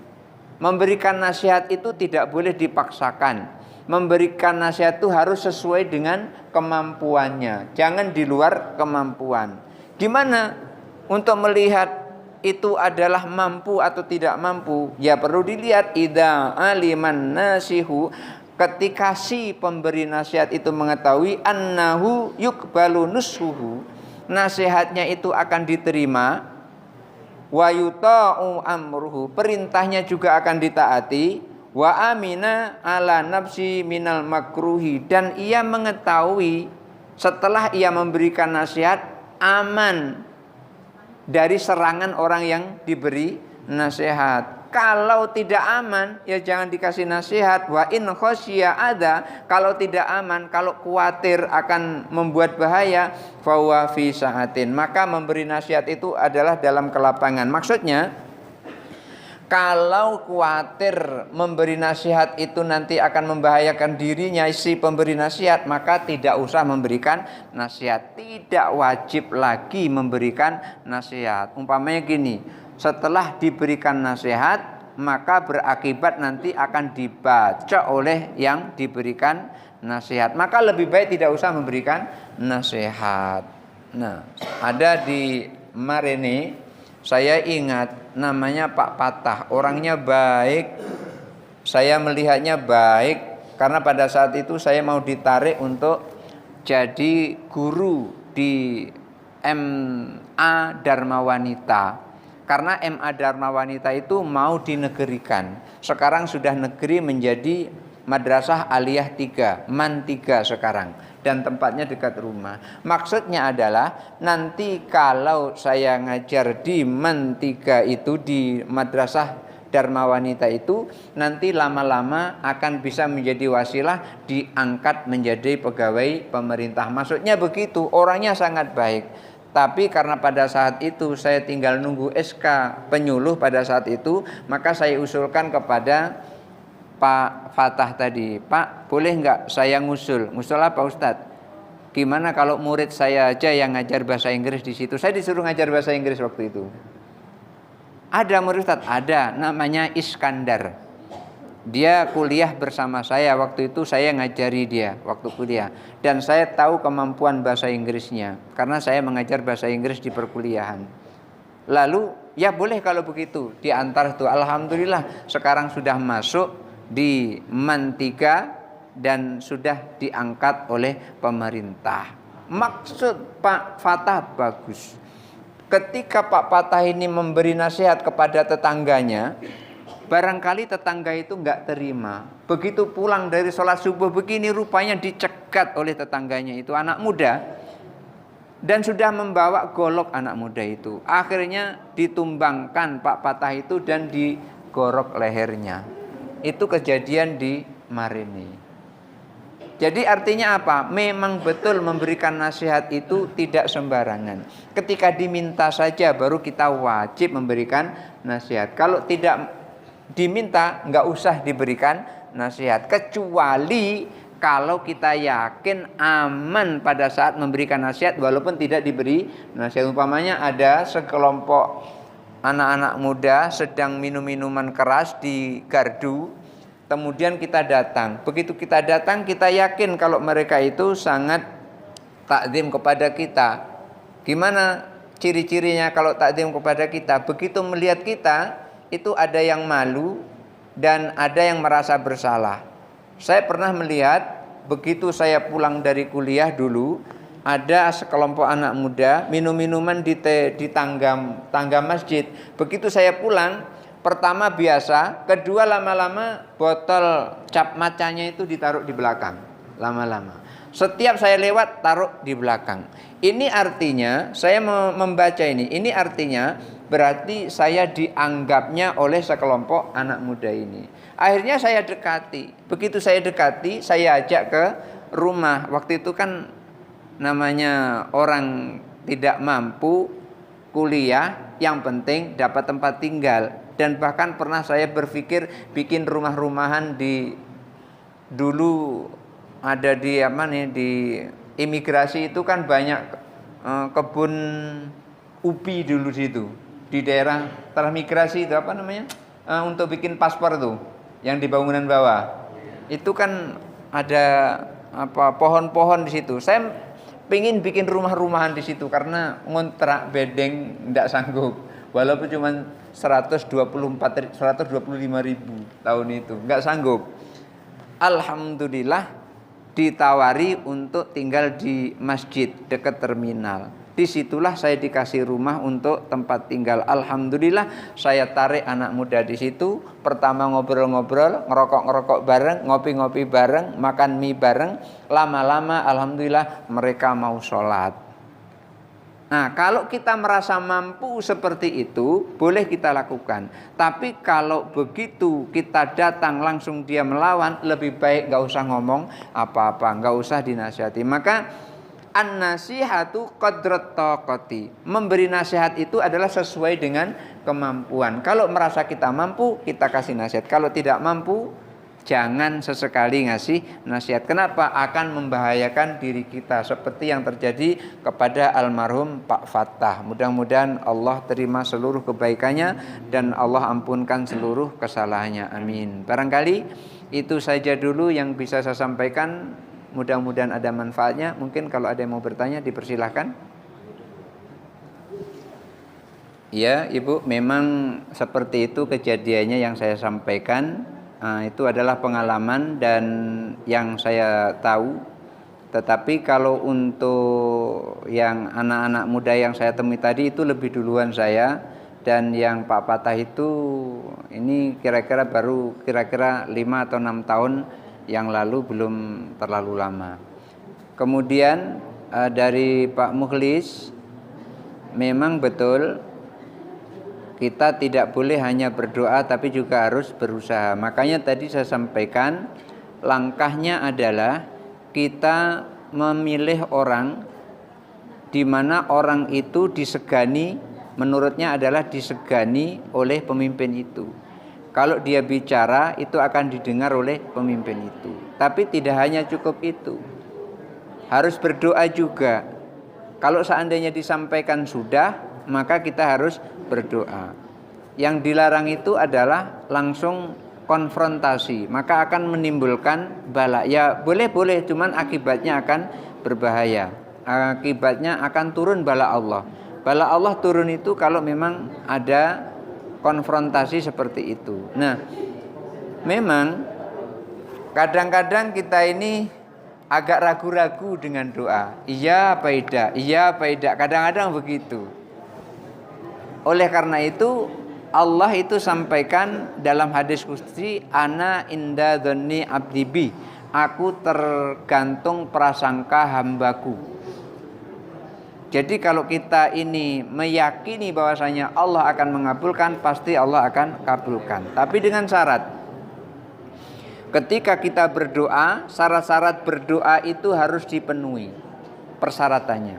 Speaker 1: Memberikan nasihat itu tidak boleh dipaksakan. Memberikan nasihat itu harus sesuai dengan kemampuannya, jangan di luar kemampuan. Gimana untuk melihat itu adalah mampu atau tidak mampu? Ya perlu dilihat idza aliman nasihu, ketika si pemberi nasihat itu mengetahui annahu yuqbalu nushuhu, nasihatnya itu akan diterima, wa yuta'u amruhu, perintahnya juga akan ditaati, wa amina ala nafsi minal makruhi, dan ia mengetahui setelah ia memberikan nasihat aman dari serangan orang yang diberi nasihat. Kalau tidak aman, ya jangan dikasih nasihat. Wa in khosya ada, kalau tidak aman, kalau khawatir akan membuat bahaya, fawa fi sa'atin, maka memberi nasihat itu adalah dalam kelapangan. Maksudnya, kalau khawatir memberi nasihat itu nanti akan membahayakan dirinya si pemberi nasihat, maka tidak usah memberikan nasihat. Tidak wajib lagi memberikan nasihat. Umpamanya gini, setelah diberikan nasihat, maka berakibat nanti akan dibaca oleh yang diberikan nasihat. Maka lebih baik tidak usah memberikan nasihat. Nah, ada di Marene, saya ingat namanya Pak Patah, orangnya baik, saya melihatnya baik, karena pada saat itu saya mau ditarik untuk jadi guru di MA Dharma Wanita. Karena MA Dharma Wanita itu mau dinegerikan, sekarang sudah negeri menjadi Madrasah Aliyah 3, MAN 3 sekarang, dan tempatnya dekat rumah. Maksudnya adalah nanti kalau saya ngajar di MAN 3 itu, di Madrasah Dharma Wanita itu, nanti lama-lama akan bisa menjadi wasilah diangkat menjadi pegawai pemerintah. Maksudnya begitu, orangnya sangat baik. Tapi karena pada saat itu saya tinggal nunggu SK penyuluh pada saat itu, maka saya usulkan kepada Pak Fatah tadi, Pak boleh nggak saya ngusul? Ngusul apa Ustadz? Gimana kalau murid saya aja yang ngajar bahasa Inggris di situ? Saya disuruh ngajar bahasa Inggris waktu itu. Ada murid Ustadz? Ada, namanya Iskandar. Dia kuliah bersama saya waktu itu, saya ngajari dia waktu kuliah. Dan saya tahu kemampuan bahasa Inggrisnya, karena saya mengajar bahasa Inggris di perkuliahan. Lalu, ya boleh kalau begitu, diantar itu. Alhamdulillah sekarang sudah masuk di MAN 3 dan sudah diangkat oleh pemerintah. Maksud Pak Fatah bagus. Ketika Pak Fatah ini memberi nasihat kepada tetangganya, barangkali tetangga itu enggak terima. Begitu pulang dari sholat subuh begini, rupanya dicegat oleh tetangganya itu, anak muda, dan sudah membawa golok anak muda itu. Akhirnya ditumbangkan Pak Fatah itu dan digorok lehernya. Itu kejadian di Marene. Jadi artinya apa? Memang betul memberikan nasihat itu tidak sembarangan. Ketika diminta saja baru kita wajib memberikan nasihat. Kalau tidak diminta, nggak usah diberikan nasihat, kecuali kalau kita yakin aman pada saat memberikan nasihat walaupun tidak diberi nasihat. Umpamanya ada sekelompok anak-anak muda sedang minum minuman keras di gardu, kemudian kita datang. Begitu kita datang, kita yakin kalau mereka itu sangat takzim kepada kita. Gimana ciri-cirinya kalau takzim kepada kita? Begitu melihat kita, itu ada yang malu dan ada yang merasa bersalah. Saya pernah melihat begitu saya pulang dari kuliah dulu, ada sekelompok anak muda minum minuman di tangga masjid. Begitu saya pulang, pertama biasa, kedua lama-lama botol cap macanya itu ditaruh di belakang. Lama-lama. Setiap saya lewat taruh di belakang. Ini artinya saya membaca ini artinya berarti saya dianggapnya oleh sekelompok anak muda ini. Akhirnya saya dekati. Begitu saya dekati, saya ajak ke rumah. Waktu itu kan namanya orang tidak mampu kuliah, yang penting dapat tempat tinggal. Dan bahkan pernah saya berpikir bikin rumah-rumahan di dulu ada di di imigrasi itu kan banyak kebun ubi dulu situ di daerah transmigrasi itu untuk bikin paspor tuh yang di bangunan bawah itu kan ada pohon-pohon di situ. Saya pingin bikin rumah-rumahan di situ karena ngontrak bedeng tidak sanggup walaupun cuma 125.000 tahun itu nggak sanggup. Alhamdulillah ditawari untuk tinggal di masjid dekat terminal. Disitulah saya dikasih rumah untuk tempat tinggal. Alhamdulillah saya tarik anak muda di situ. Pertama ngobrol-ngobrol, ngerokok-ngerokok bareng, ngopi-ngopi bareng, makan mie bareng. Lama-lama alhamdulillah mereka mau sholat. Nah, kalau kita merasa mampu seperti itu, boleh kita lakukan. Tapi kalau begitu kita datang langsung dia melawan, lebih baik gak usah ngomong apa-apa, gak usah dinasihati. Maka an-nasihatu qadrat taqati. Memberi nasihat itu adalah sesuai dengan kemampuan. Kalau merasa kita mampu, kita kasih nasihat. Kalau tidak mampu, jangan sesekali ngasih nasihat. Kenapa? Akan membahayakan diri kita seperti yang terjadi kepada almarhum Pak Fattah. Mudah-mudahan Allah terima seluruh kebaikannya dan Allah ampunkan seluruh kesalahannya. Amin. Barangkali itu saja dulu yang bisa saya sampaikan. Mudah-mudahan ada manfaatnya. Mungkin kalau ada yang mau bertanya dipersilahkan. Ya, Ibu, memang seperti itu kejadiannya yang saya sampaikan. Itu adalah pengalaman dan yang saya tahu. Tetapi kalau untuk yang anak-anak muda yang saya temui tadi itu lebih duluan saya. Dan yang Pak Fattah itu ini kira-kira baru 5 atau 6 tahun yang lalu, belum terlalu lama. Kemudian dari Pak Mukhlis, memang betul kita tidak boleh hanya berdoa tapi juga harus berusaha. Makanya tadi saya sampaikan langkahnya adalah kita memilih orang di mana orang itu disegani, menurutnya adalah disegani oleh pemimpin itu. Kalau dia bicara itu akan didengar oleh pemimpin itu. Tapi tidak hanya cukup itu. Harus berdoa juga. Kalau seandainya disampaikan sudah, maka kita harus berdoa. Yang dilarang itu adalah langsung konfrontasi, maka akan menimbulkan bala. Ya boleh-boleh, cuman akibatnya akan berbahaya. Akibatnya akan turun bala Allah. Bala Allah turun itu kalau memang ada konfrontasi seperti itu. Nah, memang kadang-kadang kita ini agak ragu-ragu dengan doa. Iya apa tidak? Iya apa tidak? Kadang-kadang begitu. Oleh karena itu Allah itu sampaikan dalam hadis qudsi, ana inda dzanni abdi bi. Aku tergantung prasangka hambaku. Jadi kalau kita ini meyakini bahwasanya Allah akan mengabulkan, pasti Allah akan kabulkan. Tapi dengan syarat. Ketika kita berdoa, syarat-syarat berdoa itu harus dipenuhi persyaratannya.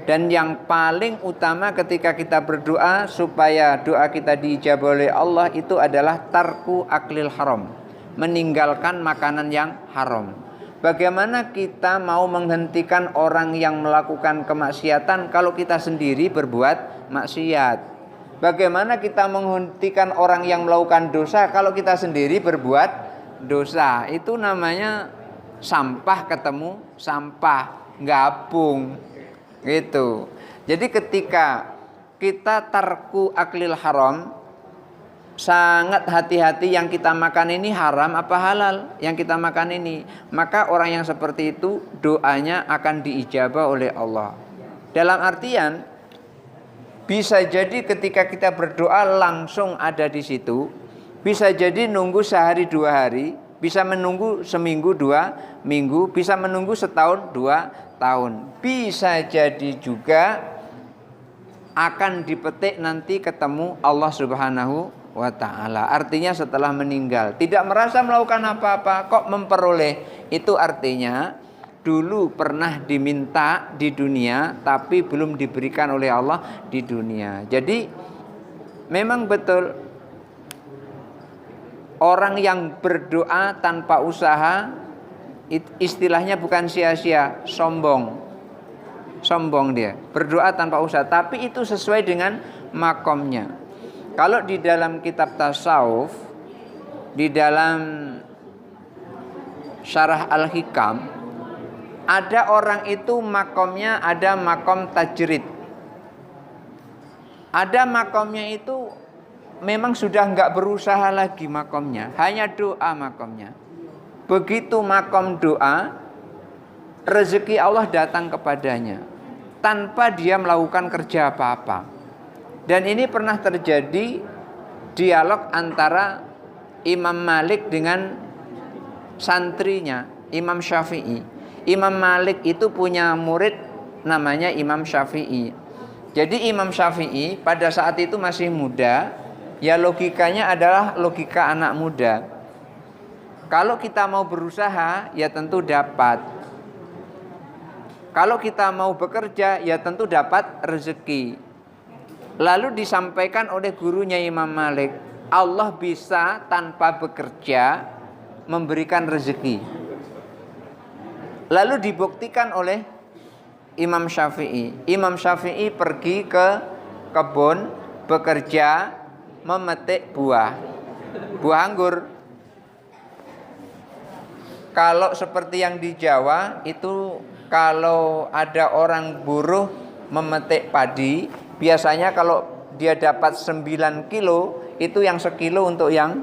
Speaker 1: Dan yang paling utama ketika kita berdoa supaya doa kita diijabah oleh Allah itu adalah tarku aklil haram. meninggalkan makanan yang haram. Bagaimana kita mau menghentikan orang yang melakukan kemaksiatan kalau kita sendiri berbuat maksiat? Bagaimana kita menghentikan orang yang melakukan dosa kalau kita sendiri berbuat dosa? Itu namanya sampah ketemu sampah, gabung gitu. Jadi ketika kita tarku aklil haram, sangat hati-hati yang kita makan ini haram apa halal yang kita makan ini. Maka orang yang seperti itu doanya akan diijabah oleh Allah. Dalam artian bisa jadi ketika kita berdoa langsung ada di situ, bisa jadi nunggu sehari 2 hari, bisa menunggu seminggu 2 minggu, bisa menunggu setahun 2 tahun. Bisa jadi juga akan dipetik nanti ketemu Allah Subhanahu wa ta'ala. Artinya setelah meninggal tidak merasa melakukan apa-apa kok memperoleh. Itu artinya dulu pernah diminta di dunia tapi belum diberikan oleh Allah di dunia. Jadi memang betul orang yang berdoa tanpa usaha istilahnya bukan sia-sia, sombong dia berdoa tanpa usaha, tapi itu sesuai dengan makomnya. Kalau di dalam kitab tasawuf, di dalam Syarah Al-Hikam, ada orang itu makomnya ada makom tajrid. Ada makomnya itu memang sudah enggak berusaha lagi makomnya, hanya doa makomnya. Begitu makom doa, rezeki Allah datang kepadanya tanpa dia melakukan kerja apa-apa. Dan ini pernah terjadi dialog antara Imam Malik dengan santrinya Imam Syafi'i. Imam Malik itu punya murid namanya Imam Syafi'i. Jadi Imam Syafi'i pada saat itu masih muda, ya logikanya adalah logika anak muda. Kalau kita mau berusaha, ya tentu dapat. Kalau kita mau bekerja, ya tentu dapat rezeki. Lalu disampaikan oleh gurunya Imam Malik, Allah bisa tanpa bekerja memberikan rezeki. Lalu dibuktikan oleh Imam Syafi'i. Imam Syafi'i pergi ke kebun bekerja memetik buah anggur. Kalau seperti yang di Jawa itu, kalau ada orang buruh memetik padi, biasanya kalau dia dapat 9 kilo, itu yang sekilo untuk yang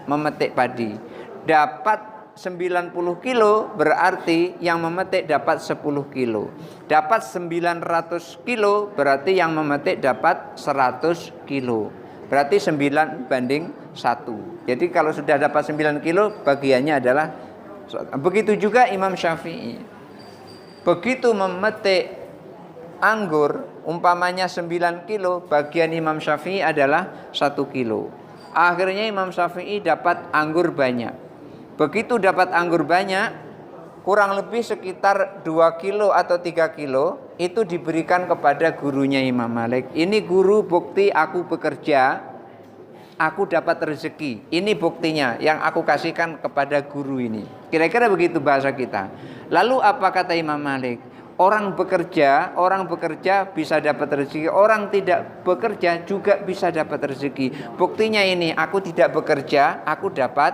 Speaker 1: memetik padi. Dapat 90 kilo berarti yang memetik dapat 10 kilo. Dapat 900 kilo berarti yang memetik dapat 100 kilo. Berarti 9 banding 1. Jadi kalau sudah dapat 9 kilo, bagiannya adalah. Begitu juga Imam Syafi'i. Begitu memetik anggur, umpamanya 9 kilo, bagian Imam Syafi'i adalah 1 kilo. Akhirnya Imam Syafi'i dapat anggur banyak. Begitu dapat anggur banyak, kurang lebih sekitar 2 kilo atau 3 kilo, itu diberikan kepada gurunya Imam Malik. Ini guru, bukti aku bekerja, aku dapat rezeki. Ini buktinya yang aku kasihkan kepada guru ini. Kira-kira begitu bahasa kita. Lalu apa kata Imam Malik? Orang bekerja bisa dapat rezeki. Orang tidak bekerja juga bisa dapat rezeki. Buktinya ini, aku tidak bekerja, aku dapat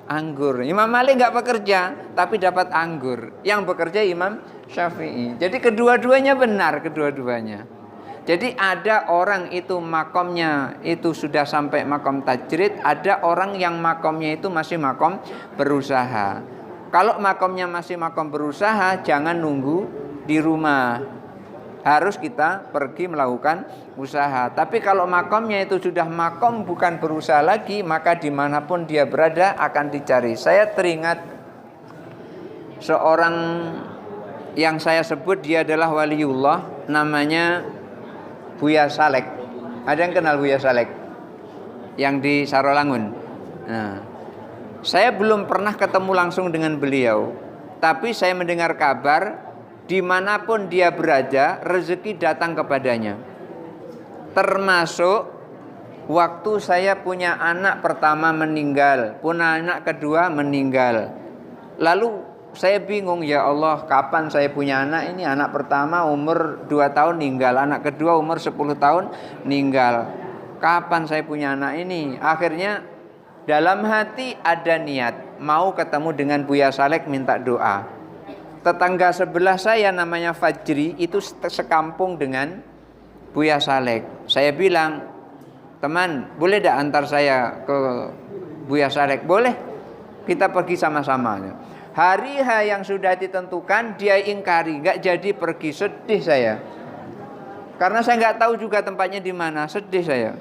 Speaker 1: anggur. Imam Malik nggak bekerja, tapi dapat anggur. Yang bekerja Imam Syafi'i. Jadi kedua-duanya benar, kedua-duanya. Jadi ada orang itu makomnya itu sudah sampai makom tajrid, ada orang yang makomnya itu masih makom berusaha. Kalau makomnya masih makom berusaha, jangan nunggu di rumah. Harus kita pergi melakukan usaha. Tapi kalau makomnya itu sudah makom bukan berusaha lagi, maka dimanapun dia berada akan dicari. Saya teringat seorang yang saya sebut dia adalah waliullah, namanya Buya Salek. Ada yang kenal Buya Salek? Yang di Sarolangun. Nah, saya belum pernah ketemu langsung dengan beliau, tapi saya mendengar kabar dimanapun dia berada, rezeki datang kepadanya. Termasuk waktu saya punya anak pertama meninggal, punya anak kedua meninggal. Lalu saya bingung, ya Allah, kapan saya punya anak ini? Anak pertama umur 2 tahun meninggal, anak kedua umur 10 tahun meninggal. Kapan saya punya anak ini? Akhirnya dalam hati ada niat mau ketemu dengan Buya Saleh minta doa. Tetangga sebelah saya namanya Fajri, itu sekampung dengan Buya Saleh. Saya bilang, teman, boleh tidak antar saya ke Buya Saleh? Boleh, kita pergi sama-sama. Hari yang sudah ditentukan dia ingkari, nggak jadi pergi. Sedih saya, karena saya nggak tahu juga tempatnya di mana. Sedih saya.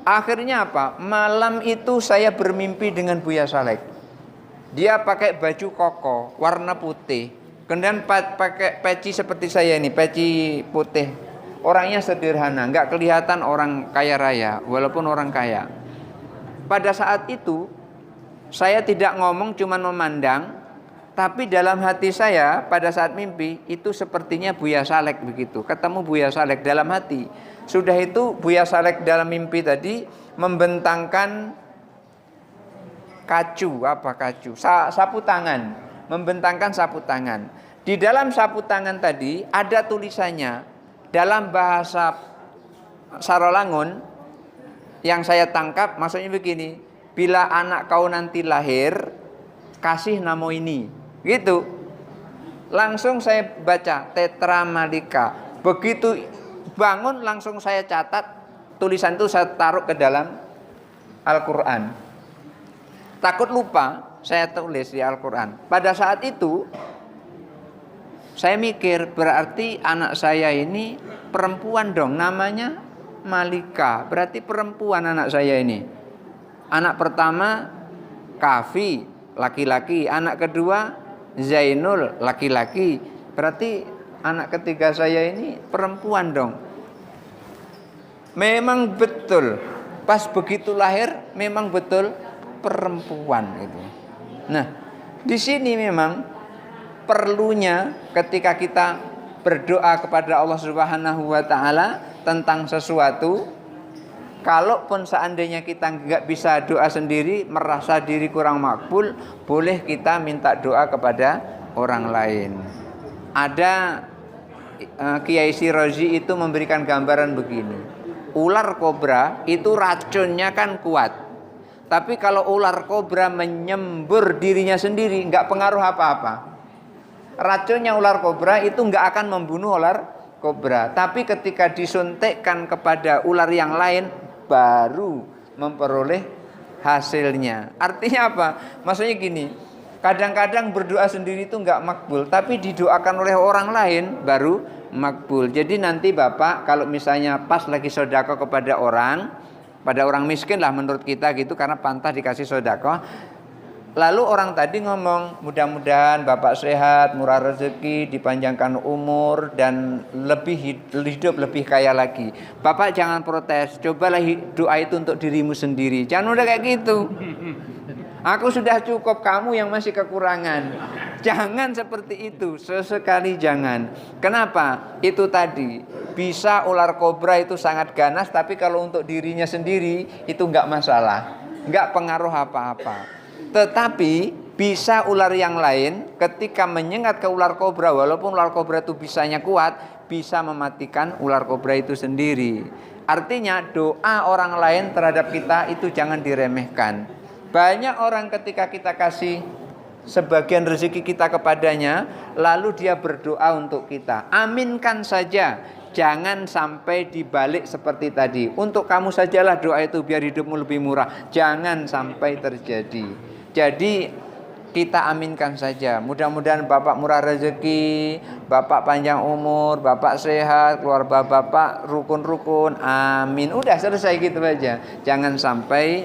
Speaker 1: Akhirnya apa? Malam itu saya bermimpi dengan Buya Saleh. Dia pakai baju koko warna putih, kemudian pakai peci seperti saya ini, peci putih. Orangnya sederhana, nggak kelihatan orang kaya raya, walaupun orang kaya. Pada saat itu saya tidak ngomong, cuman memandang, tapi dalam hati saya pada saat mimpi itu sepertinya Buya Saleh begitu. Ketemu Buya Saleh dalam hati. Sudah itu Buya Saleh dalam mimpi tadi membentangkan sapu tangan, membentangkan sapu tangan. Di dalam sapu tangan tadi ada tulisannya dalam bahasa Sarolangun yang saya tangkap, maksudnya begini, bila anak kau nanti lahir, kasih nama ini, gitu. Langsung saya baca Tetra Malika. Begitu bangun langsung saya catat tulisan itu, saya taruh ke dalam Al-Quran. Takut lupa, saya tulis di Al-Quran. Pada saat itu saya mikir, berarti anak saya ini perempuan dong, namanya Malika, berarti perempuan anak saya ini. Anak pertama Kafi, laki-laki. Anak kedua Zainul, laki-laki. Berarti anak ketiga saya ini perempuan dong. Memang betul, pas begitu lahir memang betul perempuan itu. Nah, di sini memang perlunya ketika kita berdoa kepada Allah Subhanahu wa taala tentang sesuatu, kalaupun seandainya kita nggak bisa doa sendiri, merasa diri kurang makbul, boleh kita minta doa kepada orang lain. Ada Kiai Sirozi itu memberikan gambaran begini. Ular kobra itu racunnya kan kuat, tapi kalau ular kobra menyembur dirinya sendiri nggak pengaruh apa-apa. Racunnya ular kobra itu nggak akan membunuh ular kobra, tapi ketika disuntikkan kepada ular yang lain baru memperoleh hasilnya. Artinya apa? Maksudnya gini, kadang-kadang berdoa sendiri itu nggak makbul, tapi didoakan oleh orang lain baru makbul. Jadi nanti Bapak kalau misalnya pas lagi sedekah kepada orang miskin lah menurut kita gitu, karena pantas dikasih sedekah. Lalu orang tadi ngomong, mudah-mudahan Bapak sehat, murah rezeki, dipanjangkan umur, dan hidup lebih kaya lagi. Bapak jangan protes, cobalah doa itu untuk dirimu sendiri. Jangan udah kayak gitu. Aku sudah cukup, kamu yang masih kekurangan. Jangan seperti itu, sesekali jangan. Kenapa? Itu tadi, bisa ular kobra itu sangat ganas, tapi kalau untuk dirinya sendiri itu nggak masalah, nggak pengaruh apa-apa. Tetapi bisa ular yang lain ketika menyengat ke ular kobra, walaupun ular kobra itu bisanya kuat, bisa mematikan ular kobra itu sendiri. Artinya doa orang lain terhadap kita itu jangan diremehkan. Banyak orang ketika kita kasih sebagian rezeki kita kepadanya, lalu dia berdoa untuk kita, aminkan saja. Jangan sampai dibalik seperti tadi, untuk kamu sajalah doa itu biar hidupmu lebih murah. Jangan sampai terjadi. Jadi kita aminkan saja. Mudah-mudahan Bapak murah rezeki, Bapak panjang umur, Bapak sehat, keluarga Bapak rukun-rukun. Amin. Udah selesai gitu aja. Jangan sampai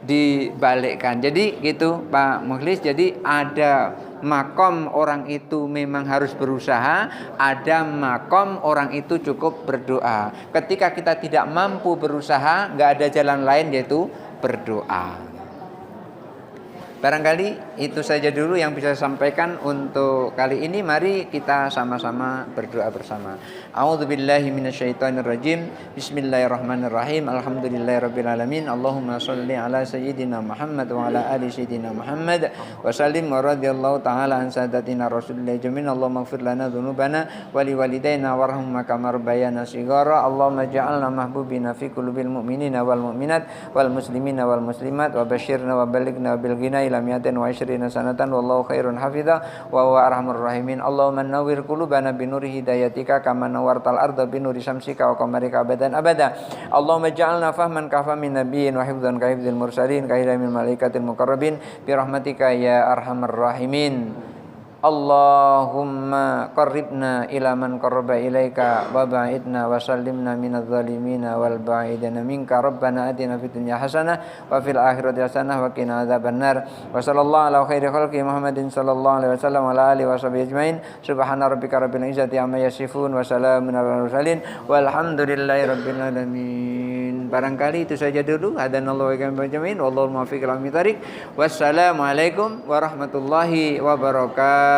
Speaker 1: dibalikkan. Jadi gitu Pak Mukhlis. Jadi ada makom orang itu memang harus berusaha, ada makom orang itu cukup berdoa. Ketika kita tidak mampu berusaha, nggak ada jalan lain yaitu berdoa. Barangkali itu saja dulu yang bisa saya sampaikan untuk kali ini. Mari kita sama-sama berdoa bersama. A'udzubillahi minasyaitonirrajim. Bismillahirrahmanirrahim. Alhamdulillahirabbil alamin. Allahumma shalli ala sayyidina Muhammad wa ala ali sayyidina Muhammad wa sallim wa radhiyallahu taala an sadatina Rasulillah jami'in. Allahumma ighfir lana dzunubana wa liwalidayna warhamhuma kama rabbayana shighara. Allahumma ja'alna mahbubina fi qulubil mu'minina wal mu'minat wal muslimina wal muslimat wa basyirna wa balighna bil ghina ila mi'atin wa 20 sanatan wallahu khairun hafidha wa huwa arhamur rahimin. Allahumma nawwir qulubana bi nuri hidayatika kama nawwartal arda bi nuri syamsika wa qamarika abadan abada. Allahumma ja'alna fahman ka fahmin nabiyyin wa hifdzan ka hifdzil mursalin ka hilamil malaikatil muqarrabin bi rahmatika ya arhamar rahimin. Allahumma qarribna ila man qarraba ilaika wa ba'idna wa sallimna minadh zalimina wal ba'idina minka. Rabbana atina fid dunya hasanah wa fil akhirati hasanah wa qina adzabannar. Wa sallallahu ala khairi khalqi Muhammadin sallallahu alaihi wasallam wa ala alihi washabihi ajmain. Subhana rabbika rabbil izzati amma yasifun wa salamun alal mursalin walhamdulillahi rabbil alamin. Barangkali itu saja dulu. Hadanallahu wa iyyakum ajmain. Wallahu muwaffiq ila aqwamit thoriq. Wassalamualaikum warahmatullahi wabarakatuh.